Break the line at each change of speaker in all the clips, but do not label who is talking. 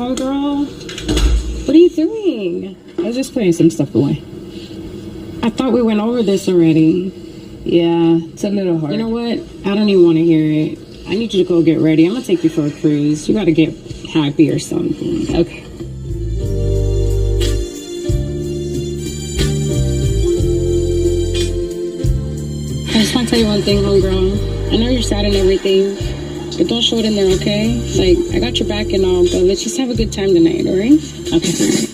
homegirl. What are you doing?
I was just putting some stuff away.
I thought we went over this already.
Yeah, it's a little hard.
You know what? I don't even want to hear it. I need you to go get ready. I'm going to take you for a cruise. You got to get happy or something.
Okay.
I just want to tell you one thing, homegirl. I know you're sad and everything, but don't show it in there, okay? Like, I got your back and all, but let's just have a good time tonight, all right? Okay.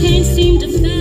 Can't seem to find